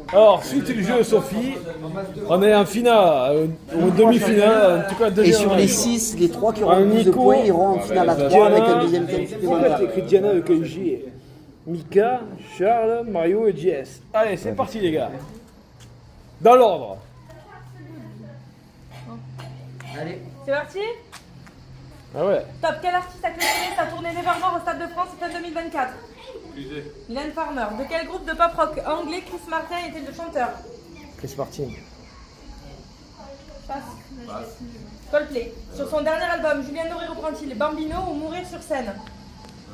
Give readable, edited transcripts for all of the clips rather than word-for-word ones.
Alors, suite du jeu de Sophie, on est en finale, ou demi-finale, en tout cas Et deuxième. sur les 6, les 3 qui auront le plus de Nico, points iront en finale à 3 avec un deuxième thème supplémentaire. Pourquoi t'écris Diana avec un J? Mika, Charles, Mario et JS. Allez, c'est parti les gars. Dans l'ordre. Allez. C'est parti. Ah ouais. Top. Quel artiste a clôturé sa tournée Nevermore au Stade de France en 2024? Mylène Farmer. De quel groupe de pop rock anglais Chris Martin était le chanteur? Chris Martin. Passe. Coldplay. Sur son dernier album, Julien Doré reprend-il Bambino ou Mourir sur scène?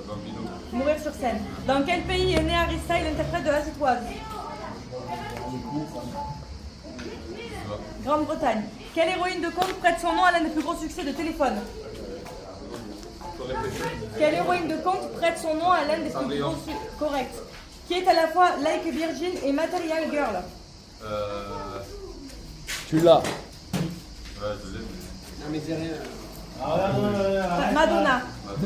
Bambino. Mourir sur scène. Dans quel pays est né Harry Styles, interprète de La Citoise? Grande-Bretagne. Quelle héroïne de conte prête son nom à l'un des plus gros succès de téléphone? Quelle héroïne de conte prête son nom à l'un des plus gros succès? Correct. Qui est à la fois Like a Virgin et Material Girl? Tu l'as. Ouais, je l'ai. Non mais c'est rien. Madonna.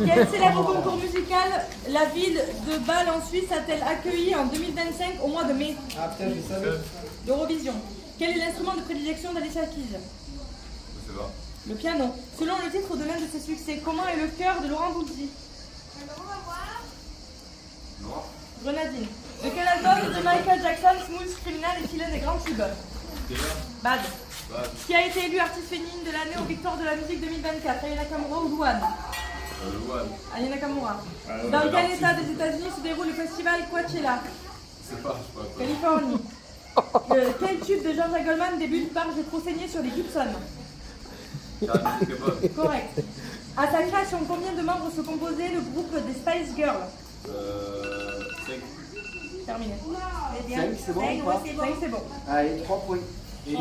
Quel célèbre concours musical la ville de Bâle en Suisse a-t-elle accueilli en 2025 au mois de mai? Ah putain, je savais. L'Eurovision. Quel est l'instrument de prédilection d'Alicia Keys? Je sais pas. Le piano. Selon le titre de l'un de ses succès, comment est le cœur de Laurent Voulzy? Noir. Grenadine. De quel album de Michael Jackson, Smooth Criminal est-il un des grands tubes? Bad. Qui a été élu artiste féminine de l'année aux Victoires de la musique 2024? Aya Nakamura ou Louane? Louane. Aya Nakamura. Dans quel état des États-Unis se déroule le festival Coachella? Je sais pas. Californie. Quel tube de Georgia Goldman débute par J'ai trop saigné sur les Gibson? Correct. À sa création, combien de membres se composait le groupe des Spice Girls? 5. Terminé. 5, c'est bon ou pas? 5, c'est bon. Allez, 3 points. Et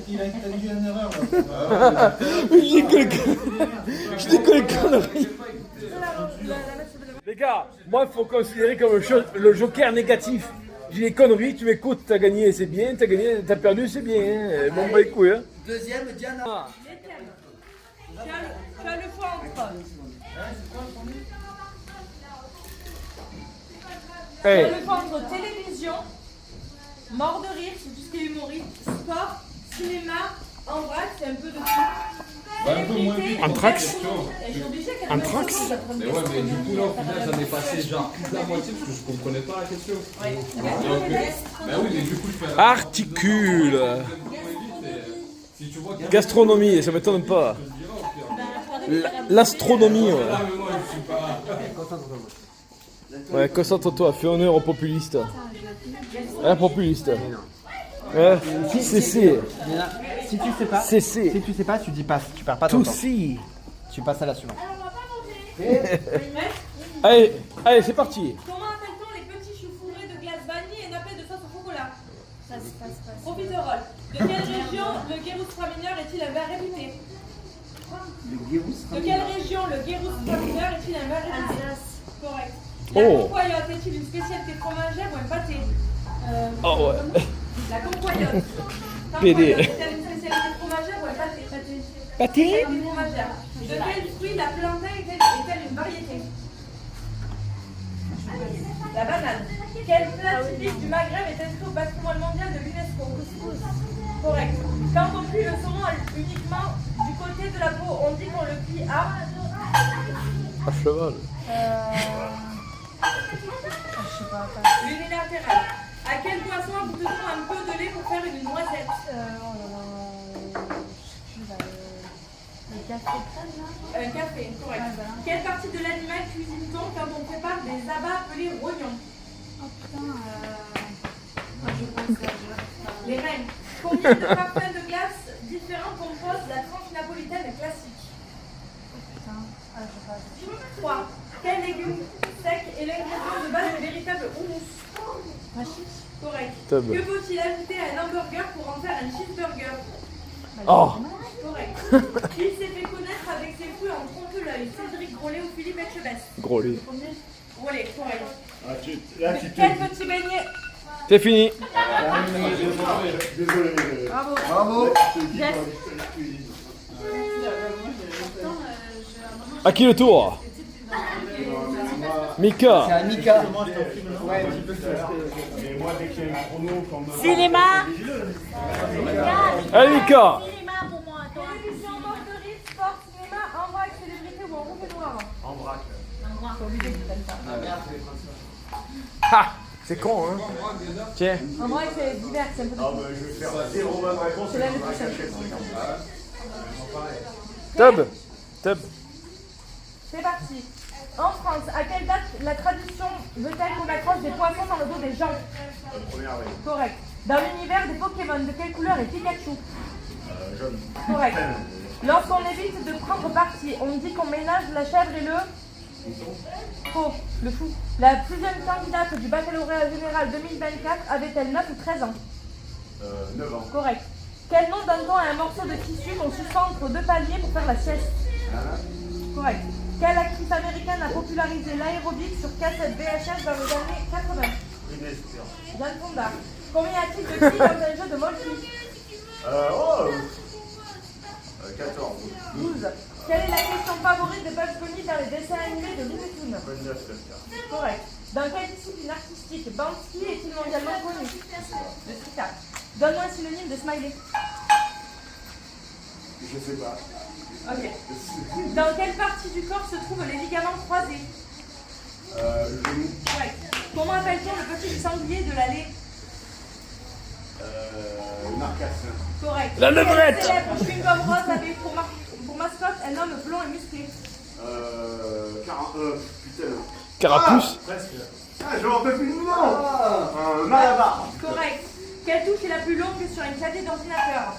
il a dit une erreur là. Je dis que les conneries. Les gars, moi il faut considérer comme le joker négatif. J'ai des conneries, tu m'écoutes, t'as gagné, c'est bien, t'as gagné, t'as perdu, c'est bien. Hein. Bon bah les couilles. Hein. Deuxième, Diana. Tu as le choix entre. Tu as le choix entre télévision, mort de rire, c'est tout ce qui est humoriste, sport, cinéma, en vrac, c'est un peu de tout. Un peu moins vite. Anthrax. Anthrax. Mais ouais, mais du coup, là, au final, j'en ai passé genre plus de la moitié parce que je comprenais pas la question. Bah oui, mais du coup, je fais la. Articule. Si tu vois qu'il y a. Gastronomie, ça m'étonne pas. L'astronomie, ouais. Ah, mais moi, je suis pas. Ouais, concentre-toi, fais honneur aux populistes. Un populiste. Ouais, CC. Si tu sais pas, CC. si tu sais pas, tu dis passe. Tu perds pas ton Tout temps. si. Tu passes à la suivante. Allez, allez, c'est parti. Comment appelle-t-on les petits choux fourrés de glace vanille et nappés de sauce au chocolat? Profiterole. De quelle région le Gewürztraminer est-il un vin réputé? De quelle région le Gewürztraminer est-il un vin réputé? Correct. La concoyote est-il une spécialité fromagère ou un pâté? Oh ouais. La concoyote. PD. Est-elle une spécialité fromagère ou un pâté? Pâté. Spécialité fromagère. De quel fruit la plantain est-elle une variété? La banane. Quel plat typique du Maghreb est inscrit au patrimoine mondial de l'UNESCO? Correct. Quand on plie le saumon uniquement du côté de la peau, on dit qu'on le plie à À cheval. l'unilatéral. À quelle boisson ajoute-t-on un peu de lait pour faire une noisette? Un café, correct. Quelle partie de l'animal cuisine-t-on quand on prépare des abats appelés rognons? Les reines. Combien de parfums de glace différents composent la tranche napolitaine classique? 3. Quel légume sec est l'ingrédient de base du véritable houmous? Correct. Tab. Que faut-il ajouter à un hamburger pour en faire un cheeseburger? Oh. Correct. Il s'est fait connaître avec ses fruits en trompe-l'œil. Cédric Grolet ou Philippe Etchebest? Gros lit. Grolet, correct. Là, tu Quel petit beignet? C'est fini. Désolé. Bravo. Bravo. Yes. À qui le tour? Mika. C'est à Mika. Cinéma. Allez, Mika. Cinéma pour moi, toi. Télévision, morderie, sport, cinéma, en vrac, célébrité ou en rouge et noir. En vrac. C'est obligé que tu fasses ça. Ah, c'est con, hein. Tiens. En vrac, c'est divers, c'est un peu Ah bah je vais faire 0 bonne réponse. C'est l'année prochaine. Tub. Tub. C'est parti. En France, à quelle date la tradition veut-elle qu'on accroche des poissons dans le dos des gens? Première règle. Correct. Dans l'univers des Pokémon, de quelle couleur est Pikachu? Jaune. Correct. Lorsqu'on évite de prendre parti, on dit qu'on ménage la chèvre et le... Faux, le fou. La plus jeune candidate du baccalauréat général 2024 avait-elle 9 ou 13 ans? 9 ans. Correct. Quel nom donne-t-on à un morceau de tissu qu'on suspend entre deux paliers pour faire la sieste? Correct. Quelle actrice américaine a popularisé l'aérobic sur cassette VHS dans les années 80? Jeanne Fonda. Combien y a-t-il de filles dans un jeu de Molki? 14. 12. Quelle est la question favorite de Bugs Bunny dans les dessins animés de Looney Tunes? Correct. Dans quelle discipline artistique Banksy est-il mondialement connu? Le street art. Donne-moi un synonyme de smiley. Je sais pas. Ok. Dans quelle partie du corps se trouvent les ligaments croisés? Le genou. Correct. Comment appelle-t-on le petit sanglier de l'allée? Marcasse. Correct. La levrette. Quel célèbre chewing-gum rose avait pour mascotte un homme blond et musclé? Putain. Carapuce. Presque. Ah, je m'en rappelle plus du nom. Malabar. Correct. Quelle touche est la plus longue sur une clavier d'ordinateur?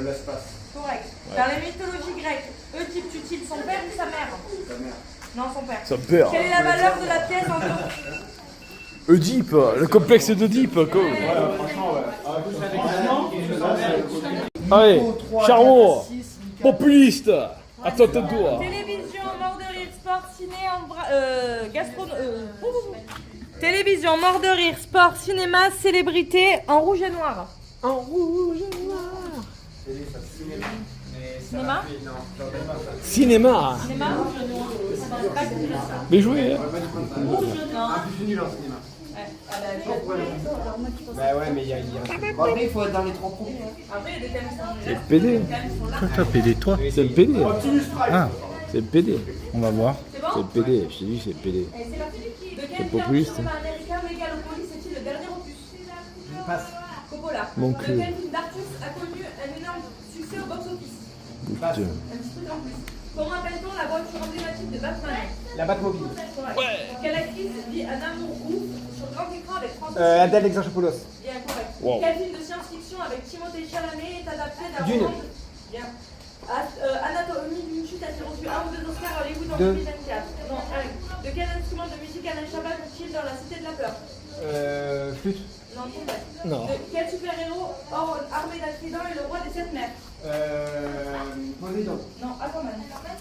L'espace. Correct. Dans les mythologies grecques, Oedipe tue-t-il son père ou sa mère? Ta mère. Non, son père. Son père. Quelle est la valeur de la pièce en euros? Oedipe, le complexe d'Oedipe. Quoi. Franchement, ouais. Allez, Charmot. Populiste. À toi, ton tour. Télévision, mort de rire, sport, ciné, Télévision, mort de rire, sport, cinéma, célébrité, en rouge et noir. En rouge et noir. Cinéma? Cinéma. Cinéma, rouge et noir. C'est pas que c'est ça. Mais jouez. Hein. Bah ouais, mais il y a un truc. Bon, après, il faut être dans les 3 premiers. Après, il y a des thèmes qui sont C'est le PD. Toi, PD, toi. C'est le PD. Ah, C'est le PD. on va voir. C'est le PD. Je t'ai dit, c'est le PD. C'est parti. De quel populiste. film américain Megalopolis est-il le dernier opus? Passe. Coppola. Mon De cul. quel film d'Artus a connu un énorme succès au box-office? Putain. Un petit truc en plus. Comment appelle-t-on la voiture emblématique de Batman? La Batmobile. Correct. Quelle actrice vit un amour ouf sur grand écran avec François? Adèle Exarchopoulos. Bien, correct. Wow. Quel film de science-fiction avec Timothée Chalamet est adapté d'un Dune. roman? Bien. Anatomie d'une chute a-t-il reçu 1 ou 2 Oscars à Hollywood en Deux. 2024? Non, 1. De quel instrument de musique Alain Chabat joue-t-il dans La Cité de la Peur? Flûte. Non, tombé. Non. De quel super-héros hors armé d'Atridon est le roi des 7 mers? Poséidon. Non, Aquaman.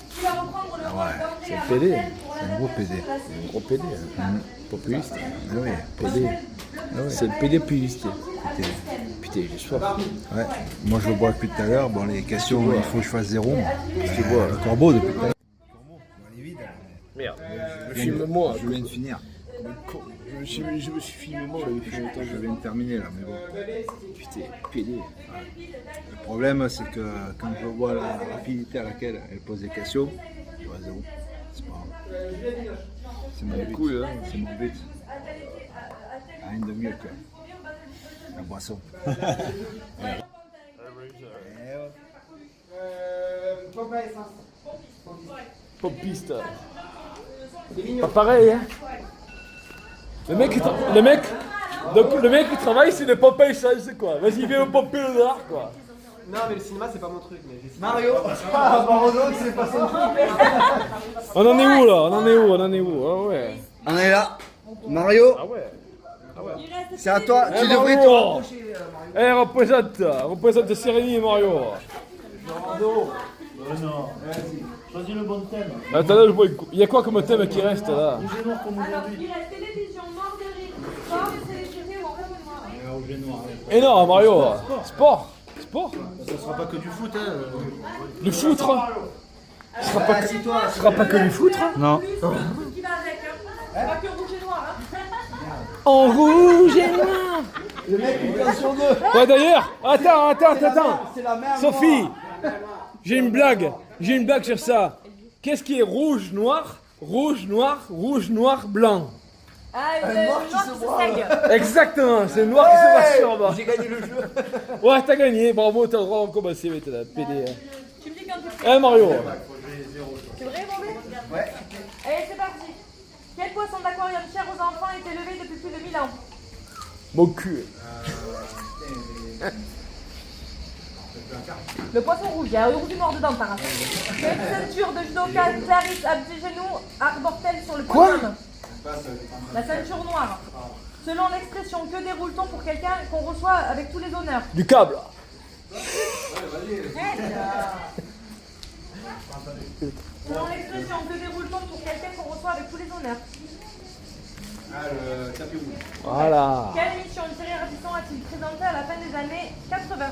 Qui va reprendre le rôle d'André c'est le PD. Marcel pour un gros PD. l'adaptation de la série Gros PD. Cinéma? Populiste. Ah oui, PD. C'est le PD populiste. Putain, j'ai soif. ouais. Moi, je le bois depuis tout à l'heure. Bon, les questions, il faut que je fasse 0. Tu bois. Le corbeau depuis tout à l'heure. Elle est vide. Merde. Filme-moi. Je viens de finir. Je me suis filmé moi, il fait longtemps. Je viens de terminer là, mais bon. Putain, PD. Le problème, c'est que quand je vois la rapidité à laquelle elle pose des questions, je vois 0. C'est pas grave. C'est mon but. Cool, hein. C'est mon but. Rien de mieux que la boisson. Pompe à essence. Popiste. Pas pareil, hein. Le mec, donc le mec qui travaille, c'est le pompe à essence, c'est quoi. Vas-y, viens me pomper le dard, quoi. Non, mais le cinéma, c'est pas mon truc. Mais Mario. Ah, Mario, c'est pas son truc. On en est où, là? On en est où? Ah ouais. On est là. Mario, Ah ouais. c'est à toi. Eh, Tu devrais te Mario. rapprocher. Eh, représente Sérénie et Mario. Non, vas-y. Choisis le bon thème. Attends, là, je vois il y a quoi comme thème qui reste, là? Rouge et noir comme Alors, aujourd'hui. il reste télévision, mort de rire, sport, célébrité ou en rouge et noir. Rouge et noir. Eh non, Mario. Sport. Sport. Ça sera pas que du foot, hein. Le foutre. Ce sera pas que du foutre. Non. Plus, qui va avec, hein. C'est pas que rouge et noir, hein. En rouge et noir. Le mec, il prend sur deux. Ouais, d'ailleurs, attends. C'est la mer Sophie, noire. j'ai une blague sur ça. Qu'est-ce qui est rouge, noir, blanc? Ah, Un le noir noir qui qui se se branle. saigne. Exactement, c'est le noir qui se masturbe. J'ai gagné le jeu. Ouais, t'as gagné, bravo, t'as le droit de commencer maintenant, PD. Tu me dis quand t'es prêt. Eh Mario. C'est vrai, mon bébé? Ouais. Allez, c'est parti. Quel poisson d'aquarium cher aux enfants est élevé depuis plus de 1000 ans? Mon cul. Le poisson rouge, il y a un rouge du noir dedans, par Quelle ceinture de judoka Clarisse Abdgenou arbore-t-elle sur le podium? La ceinture noire. Selon l'expression, que déroule-t-on pour quelqu'un qu'on reçoit avec tous les honneurs? Du câble. Selon l'expression, que déroule-t-on pour quelqu'un qu'on reçoit avec tous les honneurs? Ah, le tapis rouge. Voilà. Quelle émission Thierry Ardisson a-t-il présenté à la fin des années 80?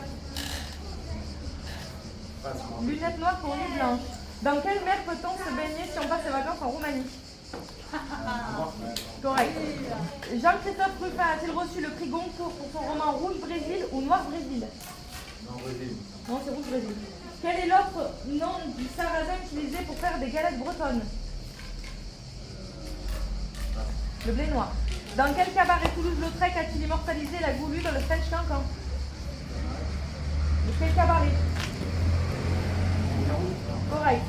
Lunettes noires pour nuit blanche. Dans quelle mer peut-on se baigner si on passe ses vacances en Roumanie? Correct. Jean-Christophe Ruffin a-t-il reçu le prix Goncourt pour son roman Rouge Brésil ou Noir Brésil? Non, c'est Rouge Brésil. Quel est l'autre nom du sarrasin utilisé pour faire des galettes bretonnes? Le blé noir. Dans quel cabaret Toulouse-Lautrec a-t-il immortalisé la goulue dans le French Cancan? De quel cabaret? Correct.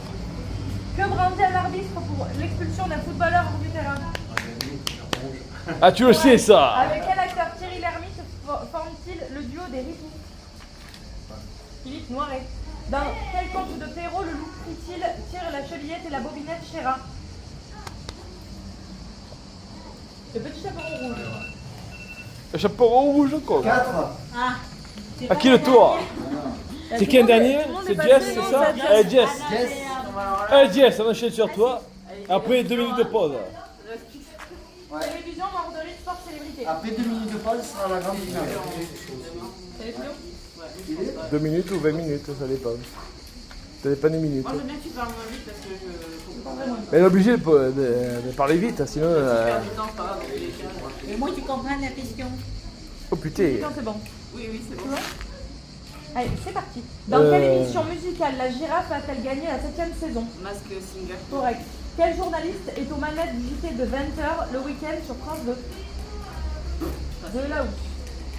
Que brandit un arbitre pour l'expulsion d'un footballeur hors du terrain? Ah, tu le sais ça. Avec quel acteur Thierry Lhermitte forme-t-il le duo des Ripoux? Philippe Noiret. Dans quel conte de Perrault le loup prit-il tire la chevillette et la bobinette Chéra? Le petit chaperon rouge. Le chaperon rouge quoi. 4. À qui le tour? C'est qui un dernier? C'est Jess, c'est ça? Eh Jess. Yes. Eh Jess, on enchaîne sur toi. Après 2 minutes de pause. Télévision, borderie, sport, célébrité. Après 2 minutes de pause, ce sera la grande finale. Télévision. 2 minutes ou 20 minutes, ça dépend. Ça dépend des minutes. Moi, j'aime bien que tu parles moins vite parce que je comprends pas. Mais elle est obligée de parler vite, sinon. Faire du temps, pas dans tous les cas. Et moi, tu comprends la question. Oh putain. Non, c'est bon. Oui, c'est bon. Allez, c'est parti. Dans quelle émission musicale la girafe a-t-elle gagné la 7e saison? Masque singer. Correct. Quel journaliste est aux manettes du JT de 20h le week-end sur France 2? De là où?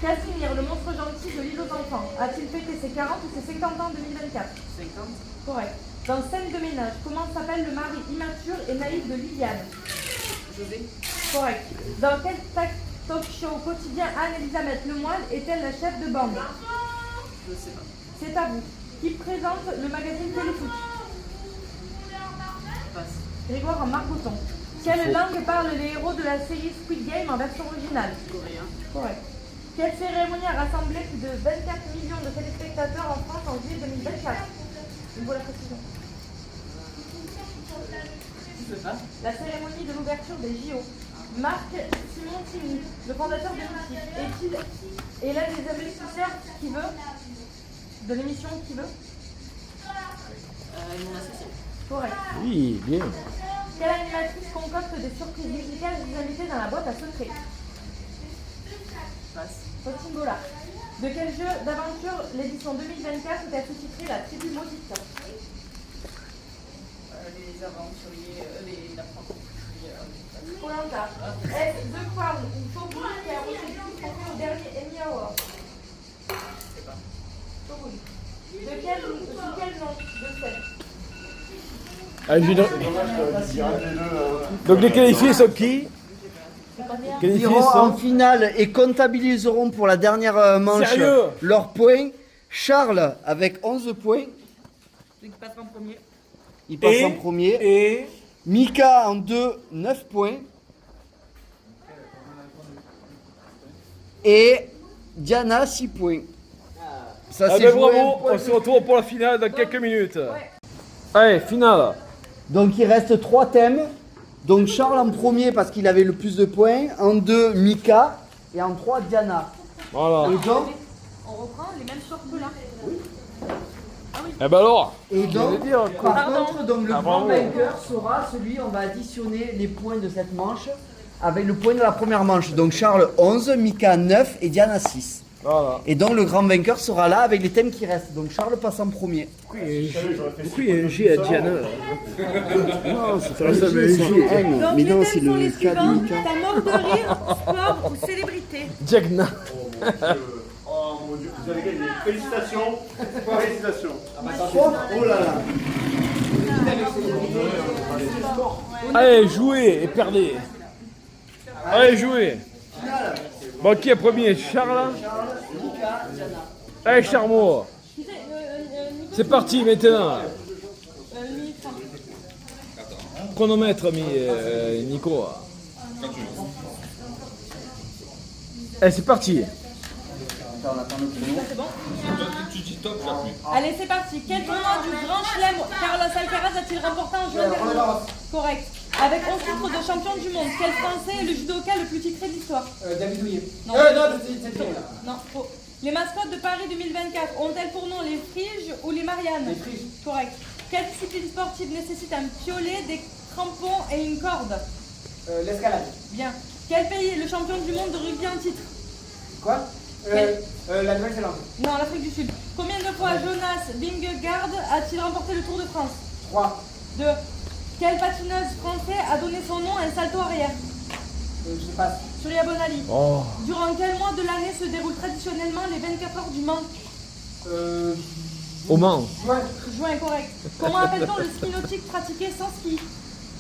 Casimir, le monstre gentil de l'île aux enfants, a-t-il fêté ses 40 ou ses 50 ans en 2024? 50. Correct. Dans Scène de ménage, comment s'appelle le mari immature et naïf de Liliane? José. Correct. Dans quel talk show quotidien Anne-Elisabeth Lemoine est-elle la chef de bande? Je sais pas. C'est à vous. Qui présente le magazine Téléfoot? Passe. Grégoire Margoton. Quelle langue parlent les héros de la série Squid Game en version originale? Coréen. Correct. Quelle cérémonie a rassemblé plus de 24 millions de téléspectateurs en France en juillet 2024? Il faut la précision. Je sais pas. La cérémonie de l'ouverture des JO. Marc Simontini, le fondateur de Mythique, est l'un des investisseurs qui veut de l'émission Qui veut? Mon associé. Correct. Oui, bien. Quelle animatrice concocte des surprises musicales des invités dans la boîte à secret? Passe. Faustine Bollard. De quel jeu d'aventure l'édition 2024 est sous-titrée La Tribu Maudite? Les aventuriers, les apprentis. Koh-Lanta. Est-ce The Crown ou Shogun qui a reçu le trophée au dernier Emmy Award? Je sais pas. Shogun. Sous quel nom de scène? Donc les qualifiés sont qui? Ils iront en finale et comptabiliseront pour la dernière manche Sérieux leurs points. Charles avec 11 points, Celui qui passera en premier. il passe en premier. Et Mika en 2, 9 points. Et Diana 6 points. Ça ah c'est ben joué un bravo, point. on se retrouve pour la finale dans quelques minutes. Allez, finale. Donc il reste 3 thèmes. Donc Charles en premier parce qu'il avait le plus de points. En 2, Mika. Et en 3, Diana. Voilà. Et donc, On reprend les mêmes sortes que là. Eh ben alors. Et donc, dire, quoi. par contre, donc, le Ah, grand bravo. vainqueur sera celui, on va additionner les points de cette manche avec le point de la première manche. Donc Charles 11, Mika 9 et Diana 6. Voilà. Et donc le grand vainqueur sera là avec les thèmes qui restent. Donc Charles passe en premier. Pourquoi il y a un G à Diana? Non, c'est pas ça, mais un G. Donc Mais les non, thèmes c'est sont le les cas suivants. du Mika. Ta mort de rire, sport ou célébrité. Diagna. Oh mon dieu, vous avez gagné. Félicitations. Félicitations. Oh là là. Allez, jouez et perdez. Allez, jouez. Bon, qui est premier? Charles? Allez, Charmot. C'est parti maintenant. Chronomètre, Nico. Allez, c'est parti. C'est bon? Tu dis top, j'appuie. Allez, c'est parti. Quel tournoi du Grand Chelem Carlos Alcaraz a-t-il remporté en juin dernier? Correct. Avec 11 titres de champion du monde, quel Français est le judoka le plus titré de l'histoire? David Douillet. Non. Non, faux. Les mascottes de Paris 2024 ont-elles pour nom les friges ou les Mariannes? Les friges. Correct. Quelle discipline sportive nécessite un piolet, des crampons et une corde? L'escalade. Bien. Quel pays est le champion du monde de rugby en titre? Quoi Quel- La Nouvelle-Zélande. Non, l'Afrique du Sud. Combien de fois Jonas Vingegaard a-t-il remporté le Tour de France? 3. 2. Quelle patineuse française a donné son nom à un salto arrière? Je passe. Surya Bonali. Oh. Durant quel mois de l'année se déroulent traditionnellement les 24 heures du Mans? Au Mans. Juin. Juin, correct. Comment appelle-t-on le ski nautique pratiqué sans ski?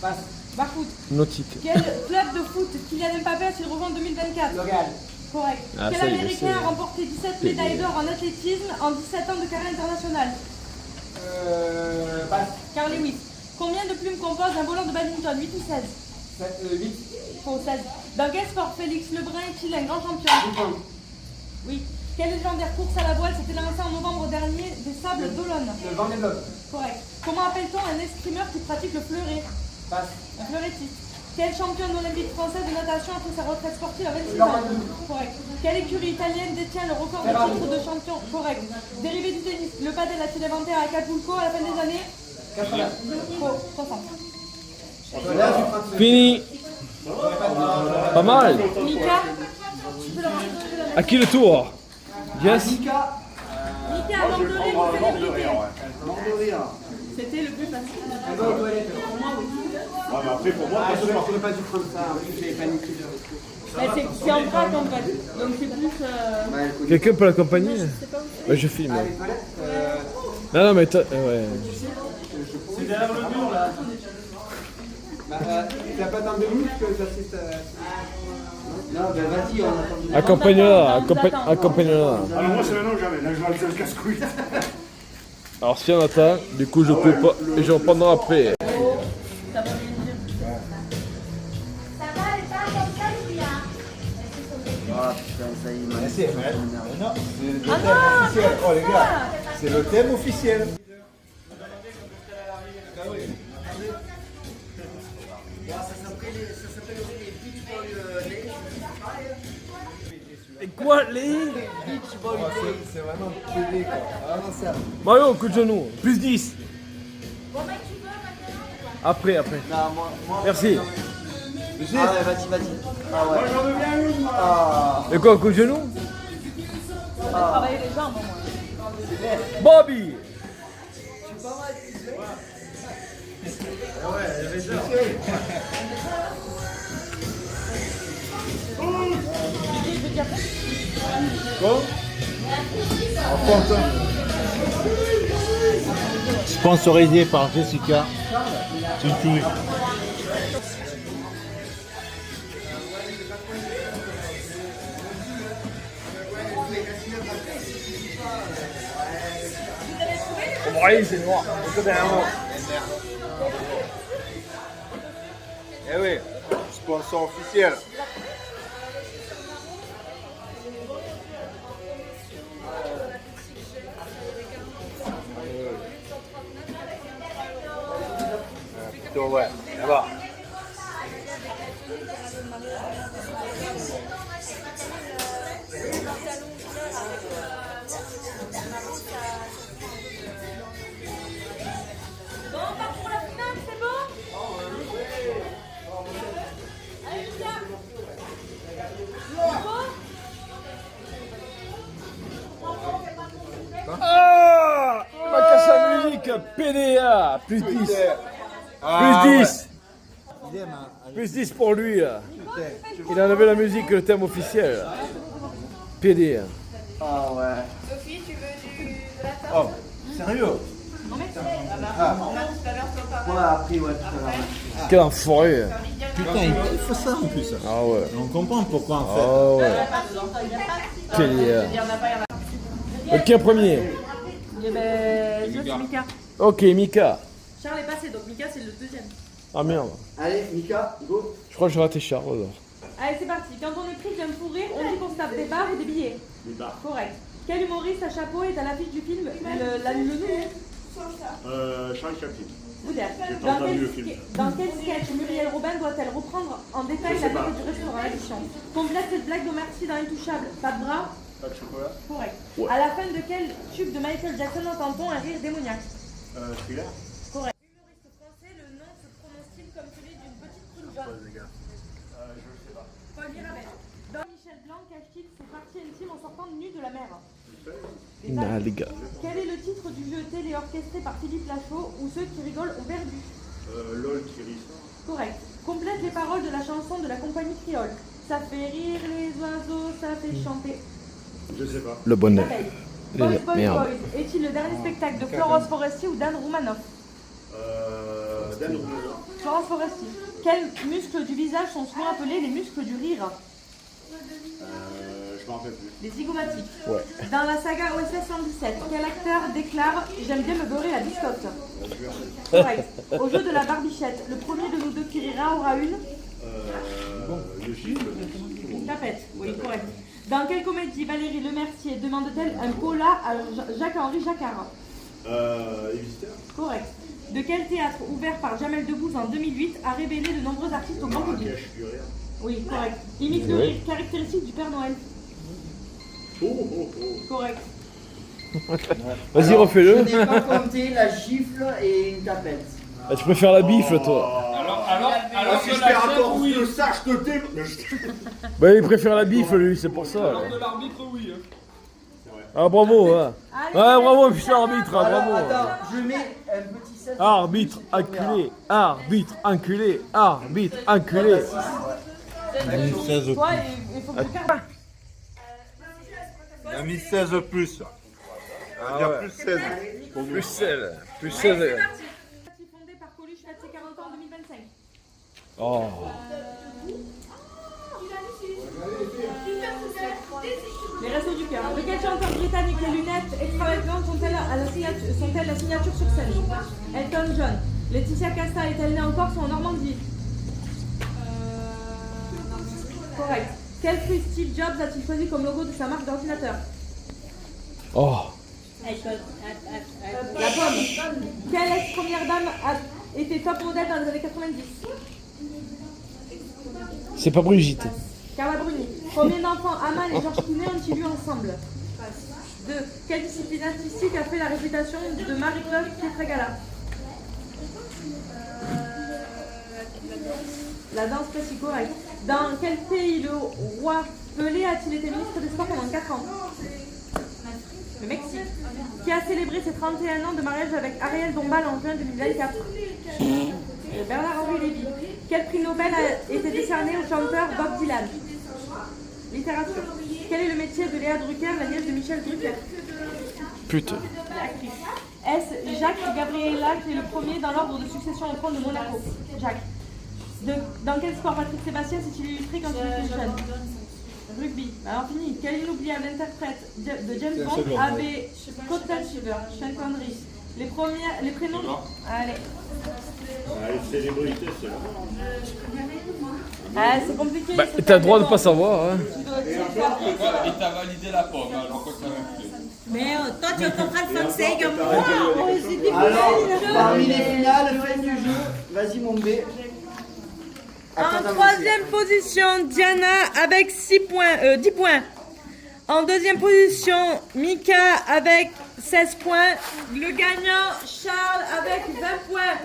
Passe. Barfoot. Nautique. Quel club de foot Kylian Mbappé a-t-il rejoint en 2024? L'Oréal. Correct. Ah, Quel ça y est, Américain je sais. a remporté 17 médailles d'or en athlétisme en 17 ans de carrière internationale? Passe. Carl Lewis. Combien de plumes compose un volant de badminton? 8 ou 16? 8. Faux, 16. Dans quel sport Félix Lebrun est-il un grand champion? Oui. Quelle légendaire course à la voile s'était lancée en novembre dernier des Sables d'Olonne? Le Vendée Globe. Correct. Comment appelle-t-on un escrimeur qui pratique le fleuret? Passe. Un fleurettiste. Quelle championne olympique française de natation a pris sa retraite sportive à 26 Laura ans? Doudou. Correct. Quelle écurie italienne détient le record de Ferrari. titre de champion? Correct. Dérivé du tennis, le padel a-t-il inventé à Acapulco à la fin des années? 80. Faux, 60. Fini. Pas mal. Mika? À qui le tour? Yes. Mika. Mika, mort de rire ou célébrité? Mort de rire. C'était le plus facile. Elle va aux toilettes. Ouais, mais après, pour moi, Ah, je ne pas dû prendre ça. En plus, j'avais paniqué. Bah, c'est en vrac en fait. Donc c'est plus. Quelqu'un peut l'accompagner? Ouais, je filme. Ah, les toilettes Non, non, mais toi. Ouais. c'est derrière le mur là. T'as pas tant de minutes que j'assiste Non, ben vas-y, on attend. Accompagne-la. On vous attend. Accompagne-la. Alors moi, c'est maintenant que jamais. Là, je vais le casse-couille. Alors, si on attend, du coup, je coupe pas et je reprendrai après. Ça va bien dire. Ah putain, ça y est, man. C'est le thème non, officiel. Oh les gars, c'est le thème officiel. Et quoi, les C'est vraiment pédé quoi. Vraiment ça. Mario, coup de genou. Plus 10. Après. Merci. Ah ouais, vas-y. Ah ouais. Ah. Et quoi, coup de genou? Travailler les jambes au moins. Bobby. Sponsorisé par Jessica. C'est une tuerie. Oui, c'est noir. Eh oui, sponsor officiel. Plutôt ouais, là-bas. Ah, il m'a cassé la musique. PDA, plus 10. Plus 10. Plus 10 pour lui. Là. Il a enlevé la musique, le thème officiel. Là. PDA. Ah ouais. Sophie, tu veux de la tarte? Oh, sérieux? Ouais, après, ouais, tout à l'heure. Quel enfoiré. Putain, il faut ça en plus. Ah ouais. On comprend pourquoi en fait. Ah ouais. PDA. Ok, premier. Eh ben, ça c'est Mika. Ok, Mika. Charles est passé, donc Mika c'est le deuxième. Ah merde. Allez, Mika, go. Je crois que j'ai raté Charles. Alors. Allez, c'est parti. Quand on écrit j'aime fourrer, on dit qu'on se tape des barres ou des billets. Des barres. Correct. Quel humoriste à chapeau est à l'affiche du film le nouveau Charlie Chaplin. Boudère. J'ai pas entendu le film. Dans quel sketch Muriel Robin doit-elle reprendre en détail Je la sais pas. blague du restaurant à l'édition? Complète cette blague de Merci dans Intouchable. Pas de bras? Pas de chocolat. Correct. À la fin de quel tube de Michael Jackson entend-on un rire démoniaque? Thriller. Correct. Humoriste français, le nom se prononce-t-il comme celui d'une petite poule jaune? Je sais pas. Paul Mirabel. Dans Michel Blanc cache-t-il ses parties intimes en sortant nu de la mer? Nah, les gars. Quel est le titre du jeu télé orchestré par Philippe Lachaud où ceux qui rigolent ont perdu? LOL Thierry. Correct. Complète les paroles de la chanson de la compagnie créole. Ça fait rire les oiseaux, ça fait chanter. Je sais pas. Le bonheur. Boys Boys Merde. Boys est-il le dernier spectacle de Florence Foresti ou Dan Roumanoff? Dan Roumanoff. Florence Foresti. Quels muscles du visage sont souvent appelés les muscles du rire? Je m'en rappelle plus. Les zygomatiques. Ouais. Dans la saga OSS 117, quel acteur déclare « J'aime bien me beurrer la biscotte » Correct. Au jeu de la barbichette, le premier de nous deux qui rira aura une Le chiffre. tapette. Oui, correct. Dans quelle comédie Valérie Lemercier demande-t-elle un cola à Jacques-Henri Jacquard? Les visiteurs. Correct. De quel théâtre ouvert par Jamel Debbouze en 2008 a révélé de nombreux artistes au grand public? Marrakech du rire. Oui, correct. Imite le rire caractéristique du Père Noël. Correct. Vas-y, Je refais-le. n'ai pas compté la gifle et une tapette. Ah, tu préfères la bifle, toi. Alors si je fais encore que ça, je te dé... Bah, il préfère la bifle, lui, c'est pour ça. De l'arbitre, oui. Ah, bravo, hein. Allez, Ouais, bravo, putain, arbitre, hein, Alors, bravo. attends, je mets un petit 7. Arbitre, enculé. Arbitre, enculé. Arbitre, enculé. 16 toi, il faut que tu cartes. Il a mis 16 plus. On va dire plus 16. Plus celle. Plus Allez, celle. c'est parti. Fondée par Coluche fête ses 40 ans en 2025. Oh. Les Restos du Cœur. De quel chanteur britannique les lunettes extravagantes sont-elles la signature sur scène? Elton John. Laetitia Casta est-elle née en Corse ou en Normandie? Correct. Quel fruit Steve Jobs a-t-il choisi comme logo de sa marque d'ordinateur? Oh. La pomme. Quelle ex-première dame a été top modèle dans les années 90? C'est pas Brigitte. Carla Bruni. Combien d'enfants Amal et Georges Clooney ont-ils eu ensemble? 2. Quelle discipline artistique a fait la réputation de Marie-Claude Pietragala? La danse classique, correct. Dans quel pays le roi Pelé a-t-il été ministre des Sports pendant 4 ans? Le Mexique. Qui a célébré ses 31 ans de mariage avec Ariel Dombal en juin 2024? Bernard-Henri Lévy. Quel prix Nobel a été décerné au chanteur Bob Dylan? Littérature. Quel est le métier de Léa Drucker, la nièce de Michel Drucker? Putain. Est-ce Jacques Gabriela qui est le premier dans l'ordre de succession au trône de Monaco? Jacques. Dans quel sport Patrick Sébastien s'est-il illustré quand il était jeune? Rugby. Alors fini. Quel inoubliable interprète de James Bond avait Scotland Shiver, Sean Connery? Les prénoms. Allez. Les célébrités, c'est là. Ah, c'est compliqué. Bah, t'as le droit de pas savoir, hein. Et t'as validé la pomme, alors quoi ça me fait. Mais toi, tu vas comprendre le français comme moi. Alors, parmi les finales, fin du jeu, vas-y mon B. En troisième position, Diana avec 10 points. En deuxième position, Mika avec 16 points. Le gagnant, Charles avec 20 points.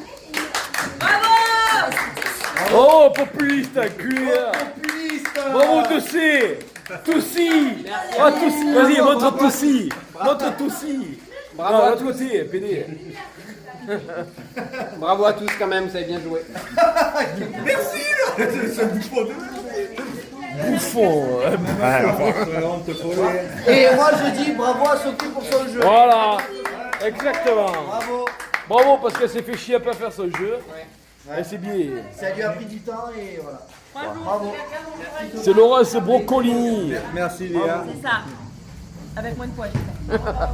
Bravo! Oh, populiste, enculé. Bravo, 2C. Toussi. Oh, Toussi. Vas-y, montre Toussi. Montre Toussi. Bravo Non, à l'autre côté, PD. Bravo à tous quand même, vous avez bien joué. Bouffon. Et moi je dis bravo à Sophie pour son jeu. Voilà. Exactement. Bravo. Bravo parce qu'elle s'est fait chier à pas faire son jeu. Et c'est bien. Ça lui a pris du temps et voilà. Bravo. C'est Laurence Broccolini. Merci Léa. C'est ça. Avec moins de poids, j'espère.